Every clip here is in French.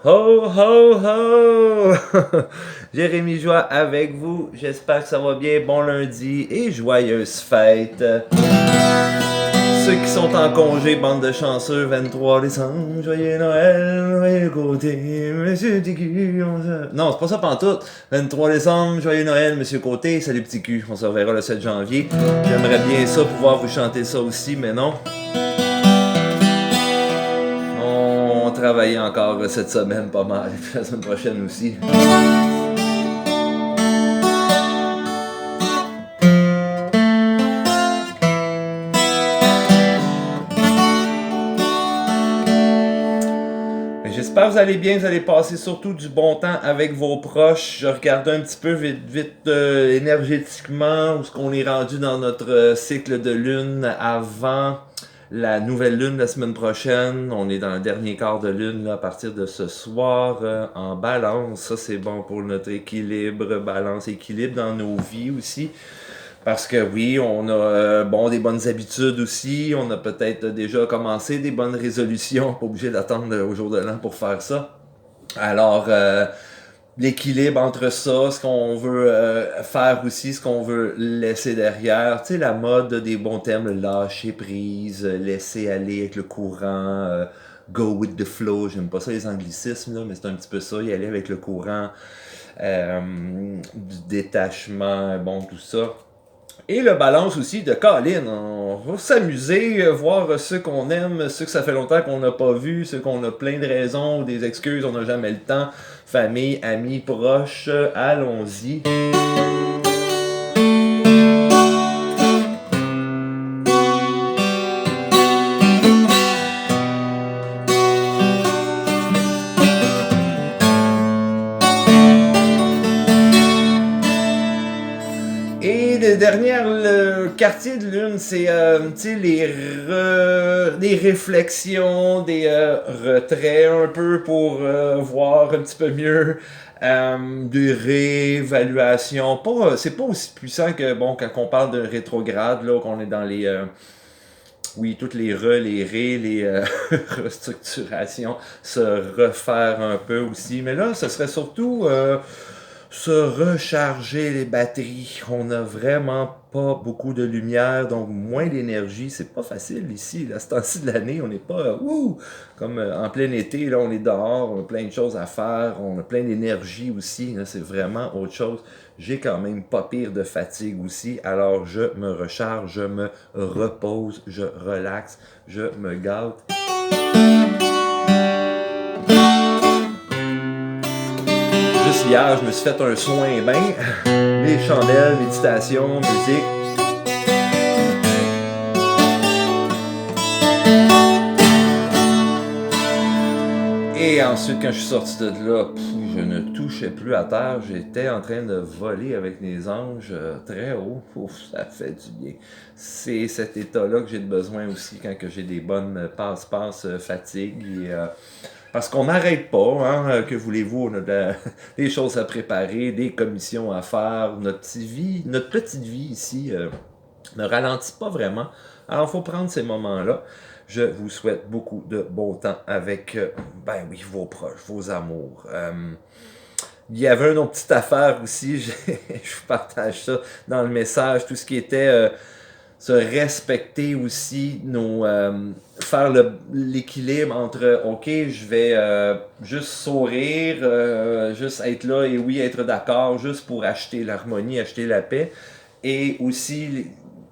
Ho, ho, ho! Jérémy Joie avec vous. J'espère que ça va bien. Bon lundi et joyeuses fêtes. Ceux qui sont en congé, bande de chanceux, 23 décembre, joyeux Noël, joyeux côté, Monsieur Petit Cul. Non, c'est pas ça pantoute. 23 décembre, joyeux Noël, Monsieur Côté, salut Petit Cul. On se reverra le 7 janvier. J'aimerais bien ça, pouvoir vous chanter ça aussi, mais non. On travaille encore cette semaine pas mal, et puis la semaine prochaine aussi. J'espère que vous allez bien, vous allez passer surtout du bon temps avec vos proches. Je regardais un petit peu vite énergétiquement où est-ce qu'on est rendu dans notre cycle de lune avant la nouvelle lune la semaine prochaine. On est dans le dernier quart de lune là, à partir de ce soir en balance. Ça c'est bon pour notre équilibre, balance, équilibre dans nos vies aussi. Parce que oui, on a des bonnes habitudes aussi. On a peut-être déjà commencé des bonnes résolutions. Pas obligé d'attendre au jour de l'an pour faire ça. Alors, l'équilibre entre ça, ce qu'on veut faire aussi, ce qu'on veut laisser derrière. Tu sais, la mode des bons termes, le lâcher prise, laisser aller avec le courant, go with the flow. J'aime pas ça les anglicismes, là, mais c'est un petit peu ça, y aller avec le courant, du détachement, tout ça. Et le balance aussi de Colin. On va s'amuser, voir ceux qu'on aime, ceux que ça fait longtemps qu'on n'a pas vu, ceux qu'on a plein de raisons ou des excuses, on n'a jamais le temps. Famille, amis, proches, allons-y. Le quartier de lune, c'est des réflexions, des retraits un peu pour voir un petit peu mieux, des réévaluations. C'est pas aussi puissant que quand on parle de rétrograde, là, qu'on est dans les toutes les les restructurations, se refaire un peu aussi. Mais là, ce serait surtout se recharger les batteries. On n'a vraiment pas beaucoup de lumière, donc moins d'énergie. C'est pas facile ici. À ce temps-ci de l'année, on n'est pas comme en plein été. Là, on est dehors, on a plein de choses à faire, on a plein d'énergie aussi. Là, c'est vraiment autre chose. J'ai quand même pas pire de fatigue aussi. Alors, je me recharge, je me repose, je relaxe, je me gâte. Hier, je me suis fait un soin bain, les chandelles, méditation, musique. Et ensuite, quand je suis sorti de là, je ne touchais plus à terre. J'étais en train de voler avec les anges très haut. Ça fait du bien. C'est cet état-là que j'ai besoin aussi quand j'ai des bonnes passe-passe fatigue. Parce qu'on n'arrête pas, que voulez-vous, on a des choses à préparer, des commissions à faire, notre petite vie ici ne ralentit pas vraiment. Alors, il faut prendre ces moments-là. Je vous souhaite beaucoup de bon temps avec, vos proches, vos amours. Il y avait une autre petite affaire aussi, je vous partage ça dans le message, tout ce qui était se respecter aussi, faire l'équilibre entre ok, je vais juste sourire, juste être là et oui, être d'accord, juste pour acheter l'harmonie, acheter la paix, et aussi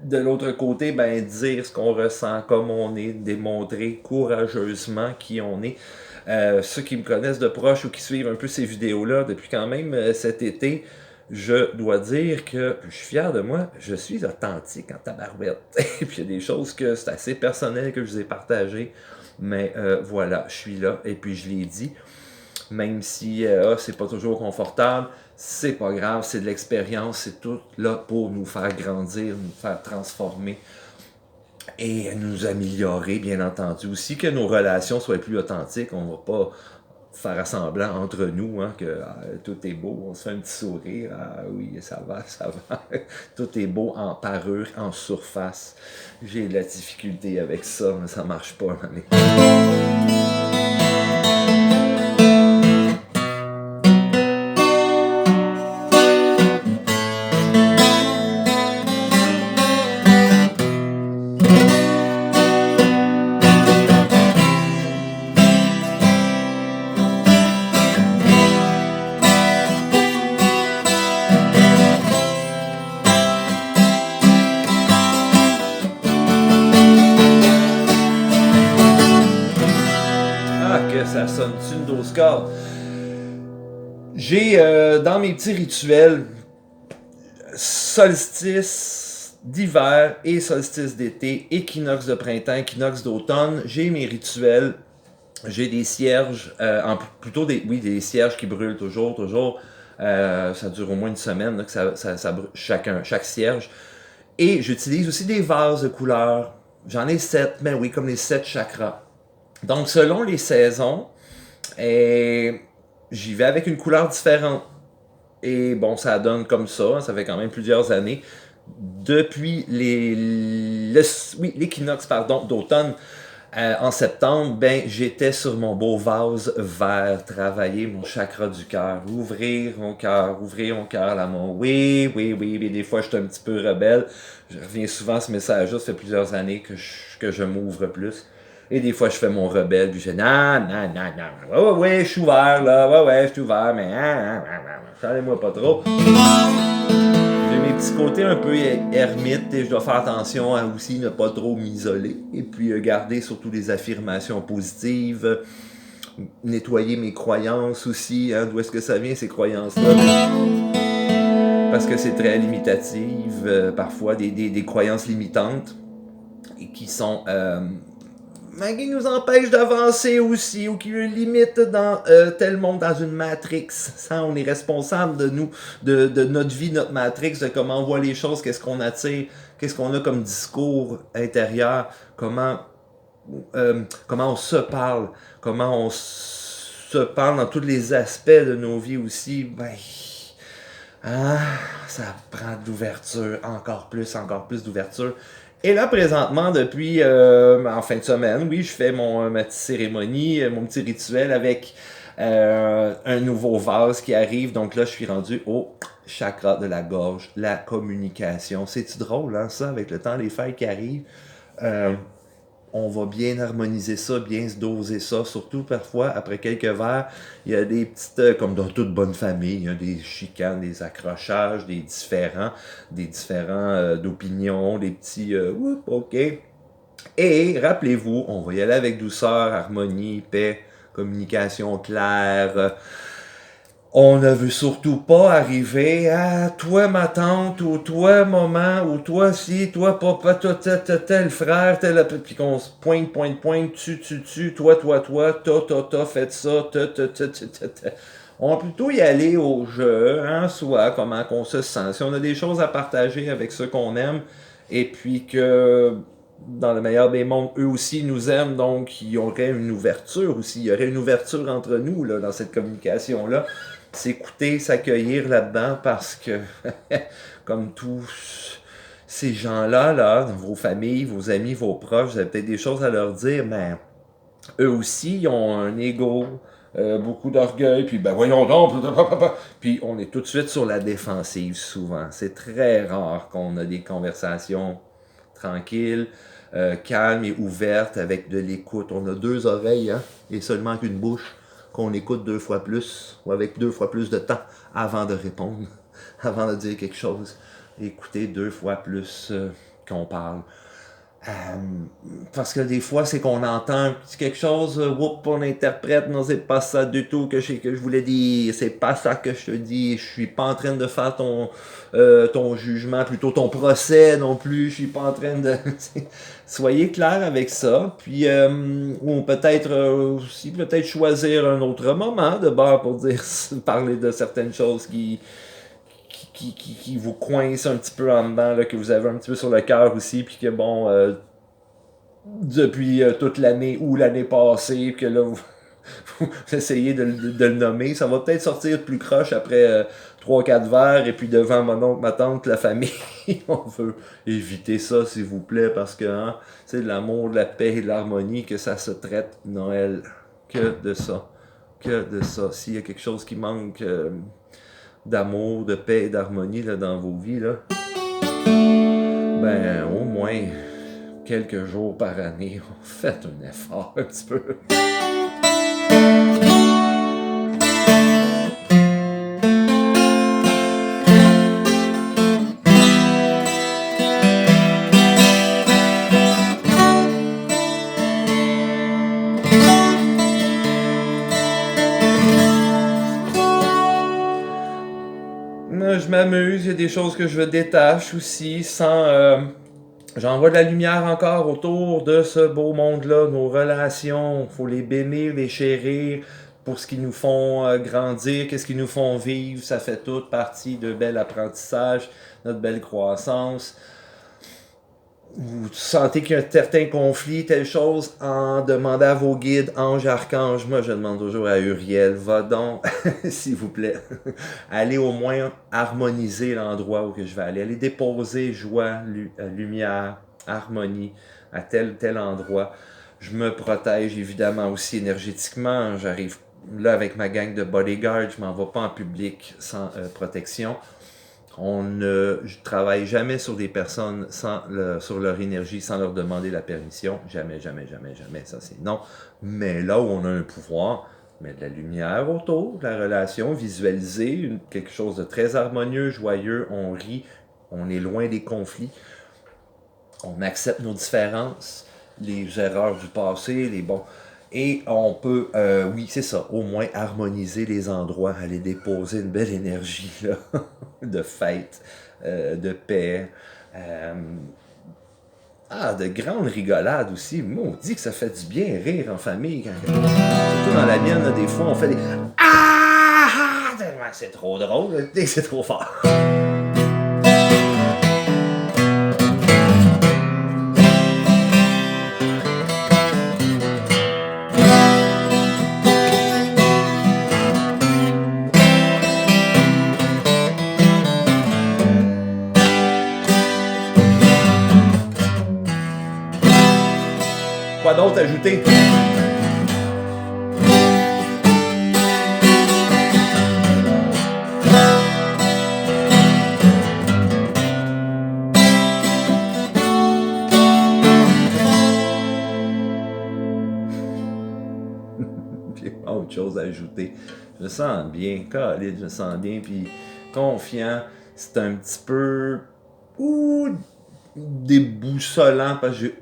de l'autre côté, dire ce qu'on ressent, comme on est, démontrer courageusement qui on est. Ceux qui me connaissent de proche ou qui suivent un peu ces vidéos-là depuis quand même cet été, je dois dire que je suis fier de moi, je suis authentique en tabarouette. Et puis il y a des choses que c'est assez personnel que je vous ai partagées, mais voilà, je suis là et puis je l'ai dit. Même si c'est pas toujours confortable, c'est pas grave, c'est de l'expérience, c'est tout là pour nous faire grandir, nous faire transformer et nous améliorer, bien entendu. Aussi que nos relations soient plus authentiques, on va pas faire semblant entre nous que tout est beau, on se fait un petit sourire, oui, ça va, tout est beau en parure, en surface. J'ai de la difficulté avec ça, mais ça marche pas. que ça sonne-tu une dose cordes? J'ai dans mes petits rituels solstice d'hiver et solstice d'été, équinoxe de printemps, équinoxe d'automne, j'ai mes rituels. J'ai des cierges, plutôt des cierges qui brûlent toujours. Ça dure au moins une semaine là, que ça brûle chaque cierge. Et j'utilise aussi des vases de couleurs. J'en ai 7, mais oui, comme les 7 chakras. Donc, selon les saisons, j'y vais avec une couleur différente. Et bon, ça donne comme ça. Ça fait quand même plusieurs années. Depuis l'équinoxe d'automne, en septembre, j'étais sur mon beau vase vert, travailler mon chakra du cœur, ouvrir mon cœur, l'amour. Oui, des fois, je suis un petit peu rebelle. Je reviens souvent à ce message-là, ça fait plusieurs années que je m'ouvre plus. Et des fois, je fais mon rebelle, puis je dis non, ouais, je suis ouvert, là, ouais, je suis ouvert, mais parlez-moi pas trop. J'ai mes petits côtés un peu ermites et je dois faire attention à aussi ne pas trop m'isoler. Et puis garder surtout des affirmations positives, nettoyer mes croyances aussi, hein, d'où est-ce que ça vient ces croyances-là. Parce que c'est très limitatif, parfois des croyances limitantes et qui sont... qui nous empêchent d'avancer aussi, ou qui nous limitent dans tel monde, dans une matrix. Ça, on est responsable de nous, de notre vie, notre matrix, de comment on voit les choses, qu'est-ce qu'on attire, qu'est-ce qu'on a comme discours intérieur, comment on se parle, comment on se parle dans tous les aspects de nos vies aussi. Ça prend de l'ouverture, encore plus d'ouverture. Et là, présentement, depuis en fin de semaine, oui, je fais ma petite cérémonie, mon petit rituel avec un nouveau vase qui arrive. Donc là, je suis rendu au chakra de la gorge, la communication. C'est-tu drôle, hein, ça, avec le temps, les fêtes qui arrivent? On va bien harmoniser ça, bien se doser ça. Surtout parfois, après quelques verres, il y a des petites, comme dans toute bonne famille, il y a des chicanes, des accrochages, des différents d'opinions, des petits ok. Et rappelez-vous, on va y aller avec douceur, harmonie, paix, communication claire. On ne veut surtout pas arriver à toi ma tante, ou toi maman, ou toi si, toi papa, toi tel frère, tel... Puis qu'on se pointe, tu, toi, ta, faites ça, ta. On va plutôt y aller au jeu, hein, soit comment qu'on se sent. Si on a des choses à partager avec ceux qu'on aime, et puis que dans le meilleur des mondes, eux aussi nous aiment, donc il y aurait une ouverture aussi, il y aurait une ouverture entre nous là, dans cette communication-là. S'écouter, s'accueillir là-dedans parce que, comme tous ces gens-là, dans vos familles, vos amis, vos proches, vous avez peut-être des choses à leur dire, mais eux aussi, ils ont un ego, beaucoup d'orgueil, puis voyons donc, puis on est tout de suite sur la défensive souvent. C'est très rare qu'on a des conversations tranquilles, calmes et ouvertes avec de l'écoute. On a 2 oreilles, hein, et seulement qu'une bouche, qu'on écoute 2 fois plus, ou avec 2 fois plus de temps avant de répondre, avant de dire quelque chose. Écouter 2 fois plus qu'on parle. Parce que des fois, c'est qu'on entend quelque chose, on interprète, non, c'est pas ça du tout que je voulais dire, c'est pas ça que je te dis, je suis pas en train de faire ton jugement, plutôt ton procès non plus, je suis pas en train de... Soyez clair avec ça, puis ou peut-être aussi choisir un autre moment de bord pour dire parler de certaines choses qui vous coince un petit peu en dedans, là, que vous avez un petit peu sur le cœur aussi, puis que bon, depuis toute l'année ou l'année passée, que là, vous essayez de le nommer, ça va peut-être sortir plus croche après 3-4 verres, et puis devant mon oncle, ma tante, la famille, on veut éviter ça, s'il vous plaît, parce que hein, c'est de l'amour, de la paix et de l'harmonie que ça se traite, Noël, que de ça. S'il y a quelque chose qui manque... d'amour, de paix et d'harmonie là, dans vos vies, là, au moins quelques jours par année, faites un effort un petit peu. je m'amuse, il y a des choses que je détache aussi, j'envoie de la lumière encore autour de ce beau monde-là, nos relations, il faut les bénir, les chérir, pour ce qui nous font grandir, qu'est-ce qui nous font vivre, ça fait toute partie de bel apprentissage, notre belle croissance. Vous sentez qu'il y a un certain conflit, telle chose, en demandez à vos guides, anges, archanges. Moi, je demande toujours à Uriel, va donc, s'il vous plaît, allez au moins harmoniser l'endroit où je vais aller. Allez déposer joie, lumière, harmonie à tel endroit. Je me protège évidemment aussi énergétiquement. J'arrive là avec ma gang de bodyguards, je m'en vais pas en public sans protection. Je travaille jamais sur des personnes sur leur énergie sans leur demander la permission. Jamais, jamais, jamais, jamais. Ça, c'est non. Mais là où on a un pouvoir, mettre de la lumière autour de la relation, visualiser quelque chose de très harmonieux, joyeux, on rit, on est loin des conflits, on accepte nos différences, les erreurs du passé, les bons. Et on peut, oui, c'est ça, au moins harmoniser les endroits, aller déposer une belle énergie là, de fête, de paix, de grandes rigolades aussi. Maudit que ça fait du bien rire en famille. Surtout dans la mienne, là, des fois, on fait des ah! C'est trop drôle, c'est trop fort. Quoi d'autre ajouter? J'ai pas autre chose à ajouter. Je me sens bien, Khalid, je me sens bien, puis confiant. C'est un petit peu déboussolant parce que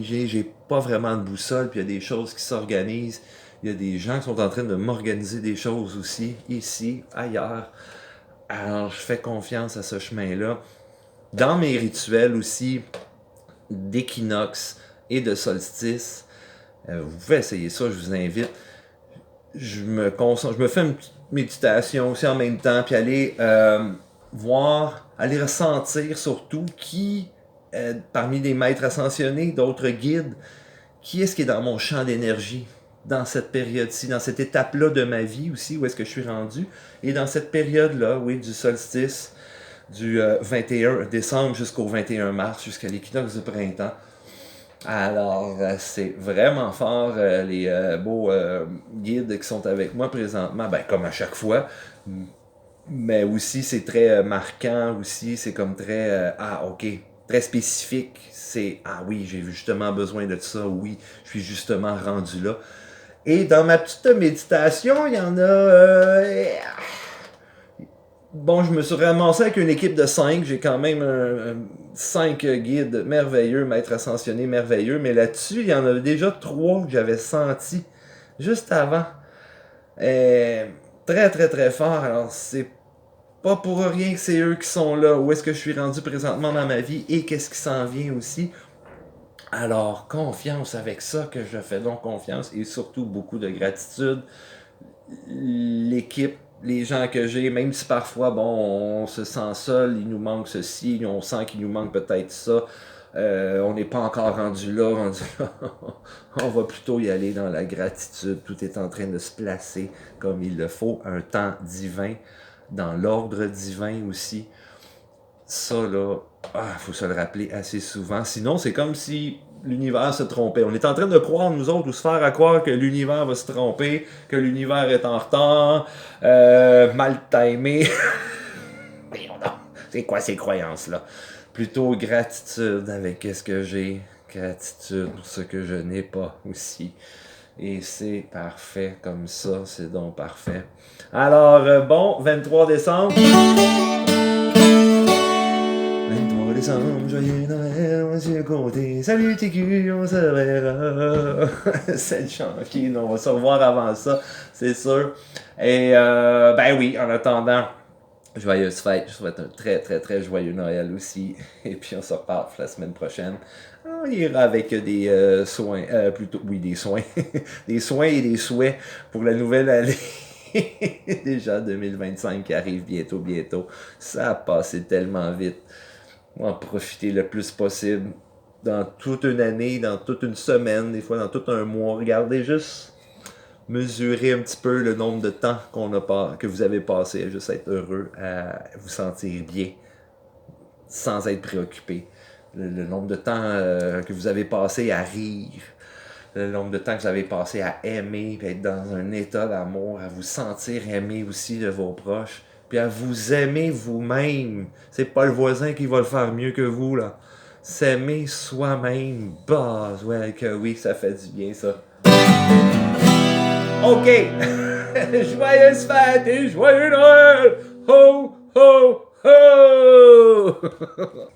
j'ai pas vraiment de boussole, puis il y a des choses qui s'organisent. Il y a des gens qui sont en train de m'organiser des choses aussi, ici, ailleurs. Alors, je fais confiance à ce chemin-là. Dans mes rituels aussi, d'équinoxe et de solstice, vous pouvez essayer ça, je vous invite. Je me fais une petite méditation aussi en même temps, puis aller voir, aller ressentir surtout qui, parmi les maîtres ascensionnés, d'autres guides, qui est-ce qui est dans mon champ d'énergie, dans cette période-ci, dans cette étape-là de ma vie aussi, où est-ce que je suis rendu, et dans cette période-là, oui, du solstice, du 21 décembre jusqu'au 21 mars, jusqu'à l'équinoxe du printemps. Alors, c'est vraiment fort, les beaux guides qui sont avec moi présentement, ben, comme à chaque fois, mais aussi c'est très marquant, aussi c'est comme très, ok, très spécifique, c'est, oui, j'ai justement besoin de ça, oui, je suis justement rendu là. Et dans ma petite méditation, il y en a... Bon, je me suis ramassé avec une équipe de 5. J'ai quand même 5 guides merveilleux, maîtres ascensionnés merveilleux. Mais là-dessus, il y en a déjà 3 que j'avais senti juste avant. Très, très, très fort. Alors, c'est pas pour rien que c'est eux qui sont là. Où est-ce que je suis rendu présentement dans ma vie et qu'est-ce qui s'en vient aussi. Alors, confiance avec ça, que je fais donc confiance et surtout beaucoup de gratitude. L'équipe, les gens que j'ai, même si parfois, bon, on se sent seul, il nous manque ceci, on sent qu'il nous manque peut-être ça, on n'est pas encore rendu là, on va plutôt y aller dans la gratitude, tout est en train de se placer comme il le faut, un temps divin, dans l'ordre divin aussi. Ça, là, faut se le rappeler assez souvent. Sinon, c'est comme si l'univers se trompait. On est en train de croire, nous autres, ou se faire à croire que l'univers va se tromper, que l'univers est en retard, mal timé. C'est quoi ces croyances-là? Plutôt gratitude avec ce que j'ai, gratitude pour ce que je n'ai pas aussi. Et c'est parfait comme ça, c'est donc parfait. Alors, bon, 23 décembre. 23 décembre, joyeux Noël, monsieur Côté. Salut TQ, on se verra. C'est le chantier, on va se revoir avant ça, c'est sûr. Et ben oui, en attendant, Joyeuse fête, je souhaite un très très très joyeux Noël aussi. Et puis on se reparle la semaine prochaine. On ira avec des soins, plutôt, oui, des soins. Des soins et des souhaits pour la nouvelle année. Déjà 2025 qui arrive bientôt, bientôt. Ça a passé tellement vite. On va en profiter le plus possible. Dans toute une année, dans toute une semaine, des fois dans tout un mois. Regardez juste mesurer un petit peu le nombre de temps que vous avez passé à juste être heureux, à vous sentir bien, sans être préoccupé. Le nombre de temps que vous avez passé à rire, le nombre de temps que vous avez passé à aimer, puis être dans un état d'amour, à vous sentir aimé aussi de vos proches, puis à vous aimer vous-même. C'est pas le voisin qui va le faire mieux que vous, là. S'aimer soi-même, bah, ouais, que oui, ça fait du bien, ça. OK. Joyeuse fête et joyeux Noël! Ho, ho, ho!